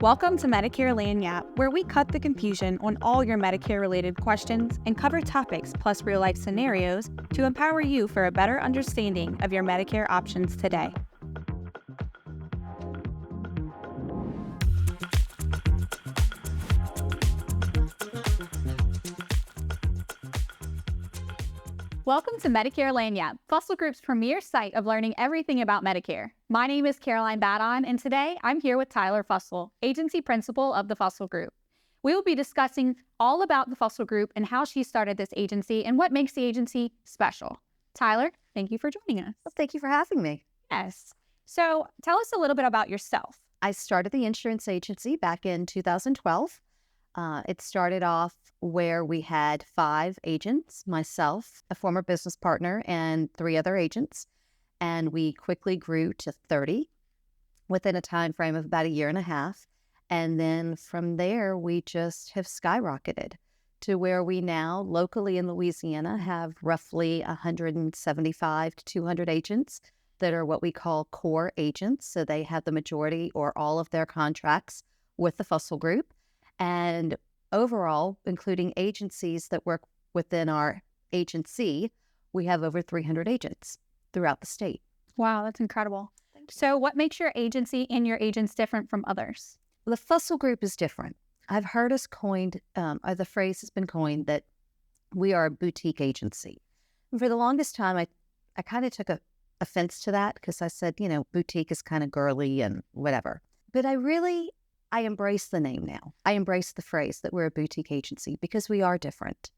Welcome to Medicare Lagniappe, where we cut the confusion on all your Medicare-related questions and cover topics plus real-life scenarios to empower you for a better understanding of your Medicare options today. Welcome to Medicare Lagniappe, Fussell Group's premier site of learning everything about Medicare. My name is Caroline Badon, and today I'm here with Tyler Fussell, Agency Principal of the Fussell Group. We will be discussing all about the Fussell Group and how she started this agency and what makes the agency special. Tyler, thank you for joining us. Well, thank you for having me. Yes. So tell us a little bit about yourself. I started the insurance agency back in 2012. It started off where we had 5 agents, myself, a former business partner, and 3 other agents. And we quickly grew to 30 within a time frame of about a year and a half. And then from there, we just have skyrocketed to where we now locally in Louisiana have roughly 175 to 200 agents that are what we call core agents. So they have the majority or all of their contracts with the Fussell Group. And overall, including agencies that work within our agency, we have over 300 agents throughout the state. Wow, that's incredible. So what makes your agency and your agents different from others? The Fussell Group is different. I've heard us coined, or the phrase has been coined that we are a boutique agency. And for the longest time, I kind of took offense to that because I said, boutique is kind of girly and whatever. But I embrace the name now. I embrace the phrase that we're a boutique agency because we are different.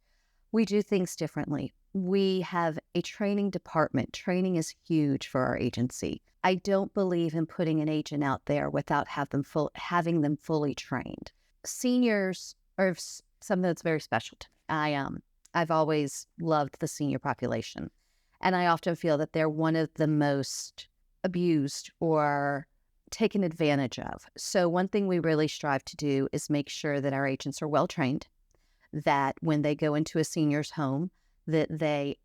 We do things differently. We have a training department. Training is huge for our agency. I don't believe in putting an agent out there without having them fully trained. Seniors are something that's very special to me. I've always loved the senior population, and I often feel that they're one of the most abused or taken advantage of. So one thing we really strive to do is make sure that our agents are well trained, that when they go into a senior's home, that they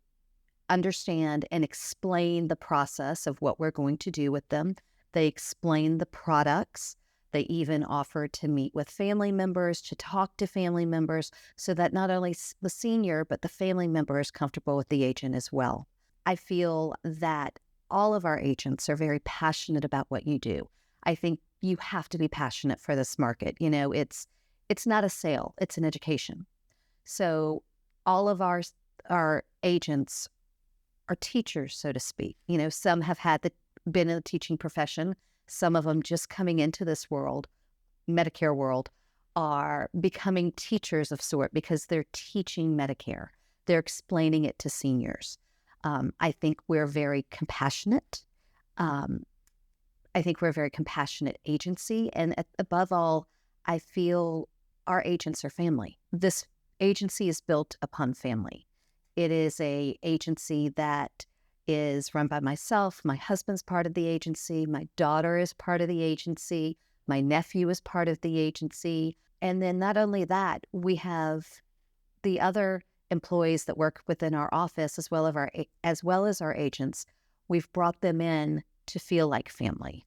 understand and explain the process of what we're going to do with them. They explain the products. They even offer to meet with family members, to talk to family members, so that not only the senior, but the family member is comfortable with the agent as well. I feel that all of our agents are very passionate about what you do. I think you have to be passionate for this market. It's not a sale, it's an education. So all of our agents are teachers, so to speak. Some have been in the teaching profession. Some of them just coming into this world, Medicare world, are becoming teachers of sort because they're teaching Medicare. They're explaining it to seniors. I think we're very compassionate. I think we're a very compassionate agency. And above all, I feel our agents are family. This agency is built upon family. It is an agency that is run by myself. My husband's part of the agency. My daughter is part of the agency. My nephew is part of the agency. And then not only that, we have the other employees that work within our office as well as our agents. We've brought them in to feel like family.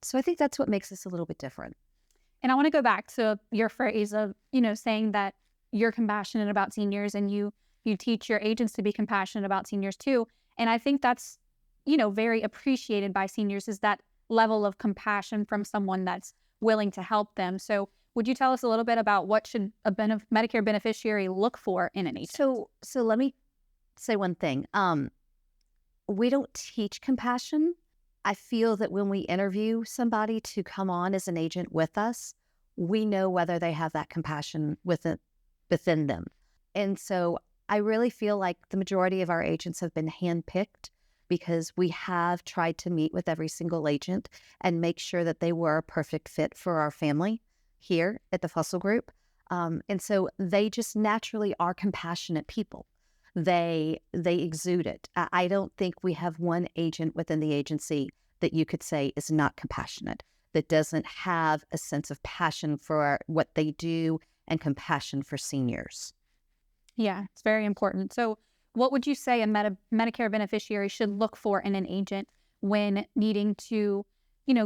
So I think that's what makes us a little bit different. And I want to go back to your phrase of, saying that you're compassionate about seniors and you teach your agents to be compassionate about seniors too. And I think that's, very appreciated by seniors, is that level of compassion from someone that's willing to help them. So would you tell us a little bit about what should a Medicare beneficiary look for in an agent? So let me say one thing. We don't teach compassion. I feel that when we interview somebody to come on as an agent with us, we know whether they have that compassion within them. And so I really feel like the majority of our agents have been handpicked because we have tried to meet with every single agent and make sure that they were a perfect fit for our family here at the Fussell Group. And so they just naturally are compassionate people. They exude it. I don't think we have one agent within the agency that you could say is not compassionate, that doesn't have a sense of passion for what they do and compassion for seniors. Yeah, it's very important. So what would you say a Medicare beneficiary should look for in an agent when needing to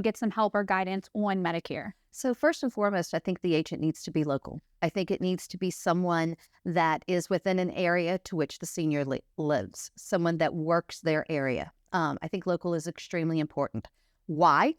get some help or guidance on Medicare? So first and foremost, I think the agent needs to be local. I think it needs to be someone that is within an area to which the senior lives, someone that works their area. I think local is extremely important. Why?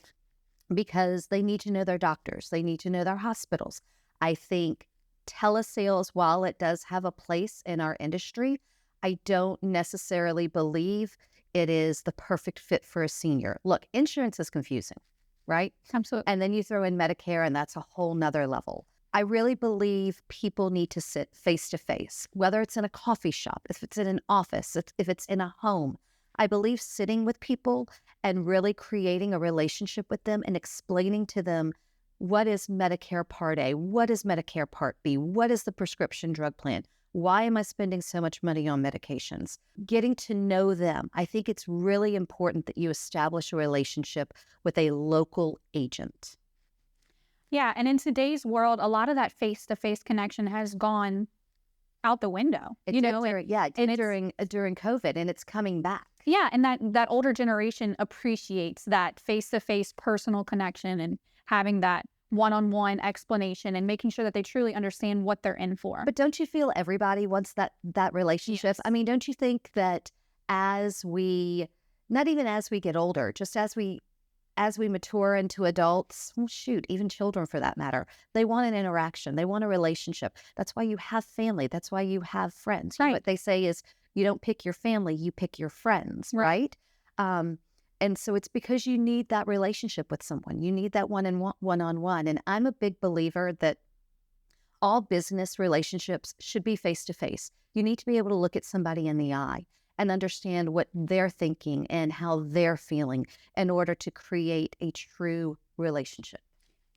Because they need to know their doctors. They need to know their hospitals. I think telesales, while it does have a place in our industry, I don't necessarily believe it is the perfect fit for a senior. Look, insurance is confusing, right? Absolutely. And then you throw in Medicare, and that's a whole nother level. I really believe people need to sit face to face, whether it's in a coffee shop, if it's in an office, if it's in a home. I believe sitting with people and really creating a relationship with them and explaining to them what is Medicare Part A, what is Medicare Part B, what is the prescription drug plan, why am I spending so much money on medications? Getting to know them. I think it's really important that you establish a relationship with a local agent. Yeah, and in today's world, a lot of that face-to-face connection has gone out the window. It did during COVID, and it's coming back. Yeah, and that older generation appreciates that face-to-face personal connection and having that one-on-one explanation and making sure that they truly understand what they're in for. But don't you feel everybody wants that relationship? Yes. I mean, don't you think that not even as we get older, just as we mature into adults, well, shoot, even children for that matter, they want an interaction. They want a relationship. That's why you have family. That's why you have friends. Right. What they say is you don't pick your family, you pick your friends, right? And so it's because you need that relationship with someone. You need that one-on-one. And I'm a big believer that all business relationships should be face-to-face. You need to be able to look at somebody in the eye and understand what they're thinking and how they're feeling in order to create a true relationship.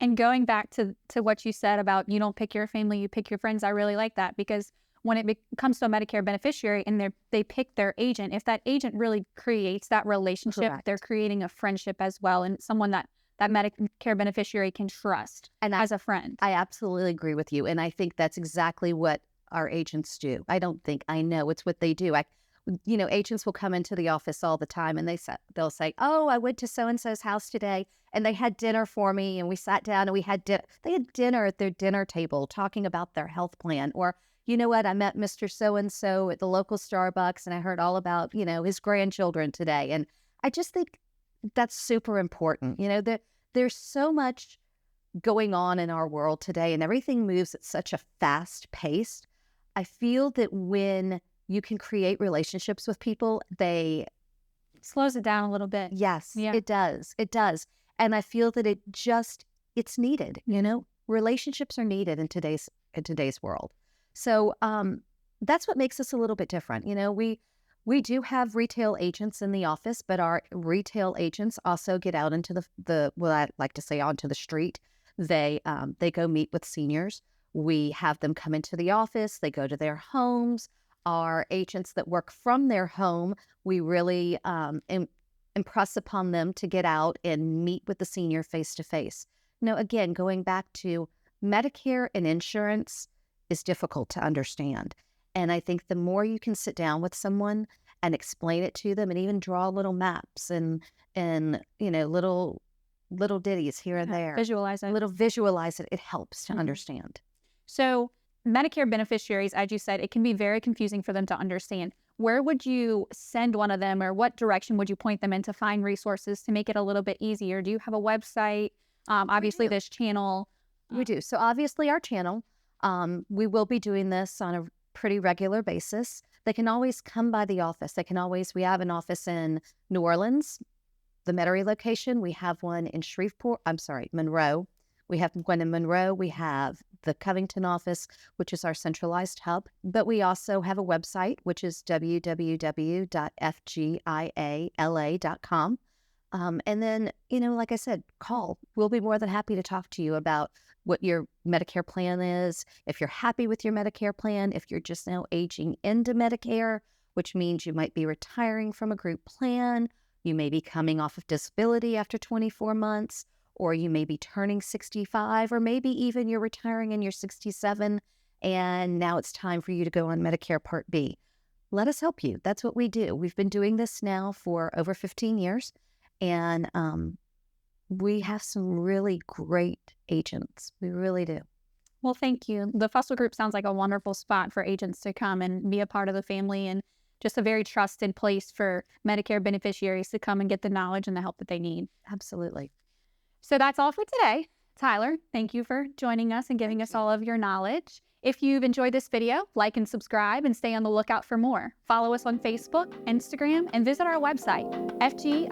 And going back to what you said about you don't pick your family, you pick your friends, I really like that, because when it comes to a Medicare beneficiary and they pick their agent, if that agent really creates that relationship, Correct. they're creating a friendship as well, and someone that Medicare beneficiary can trust And as a friend. I absolutely agree with you. And I think that's exactly what our agents do. I know it's what they do. Agents will come into the office all the time and they'll say, oh, I went to so-and-so's house today and they had dinner for me and we sat down and they had dinner at their dinner table talking about their health plan. Or, you know what, I met Mr. So-and-so at the local Starbucks and I heard all about, his grandchildren today. And I just think that's super important. There's so much going on in our world today and everything moves at such a fast pace. I feel that when you can create relationships with people, they slows it down a little bit. Yes, Yeah. It does. It does. And I feel that it's needed, relationships are needed in today's world. So that's what makes us a little bit different. We do have retail agents in the office, but our retail agents also get out into the what I like to say onto the street. They go meet with seniors. We have them come into the office. They go to their homes. Our agents that work from their home, we really impress upon them to get out and meet with the senior face to face. Again, going back to Medicare and insurance is difficult to understand. And I think the more you can sit down with someone and explain it to them and even draw little maps and little ditties here and there. Visualize it. It helps to understand. So Medicare beneficiaries, as you said, it can be very confusing for them to understand. Where would you send one of them, or what direction would you point them in to find resources to make it a little bit easier? Do you have a website? Obviously, this channel. We do. So obviously our channel, we will be doing this on a pretty regular basis. They can always come by the office. We have an office in New Orleans, the Metairie location. We have one in Monroe. We have one in Monroe. We have the Covington office, which is our centralized hub. But we also have a website, which is www.fgiala.com. And then, like I said, call. We'll be more than happy to talk to you about what your Medicare plan is, if you're happy with your Medicare plan, if you're just now aging into Medicare, which means you might be retiring from a group plan, you may be coming off of disability after 24 months, or you may be turning 65, or maybe even you're retiring and you're 67, and now it's time for you to go on Medicare Part B. Let us help you. That's what we do. We've been doing this now for over 15 years, and we have some really great agents. We really do. Well, thank you. The Fussell Group sounds like a wonderful spot for agents to come and be a part of the family, and just a very trusted place for Medicare beneficiaries to come and get the knowledge and the help that they need. Absolutely. So that's all for today. Tyler, thank you for joining us and giving us all of your knowledge. If you've enjoyed this video, like and subscribe and stay on the lookout for more. Follow us on Facebook, Instagram, and visit our website, FGIALA.com.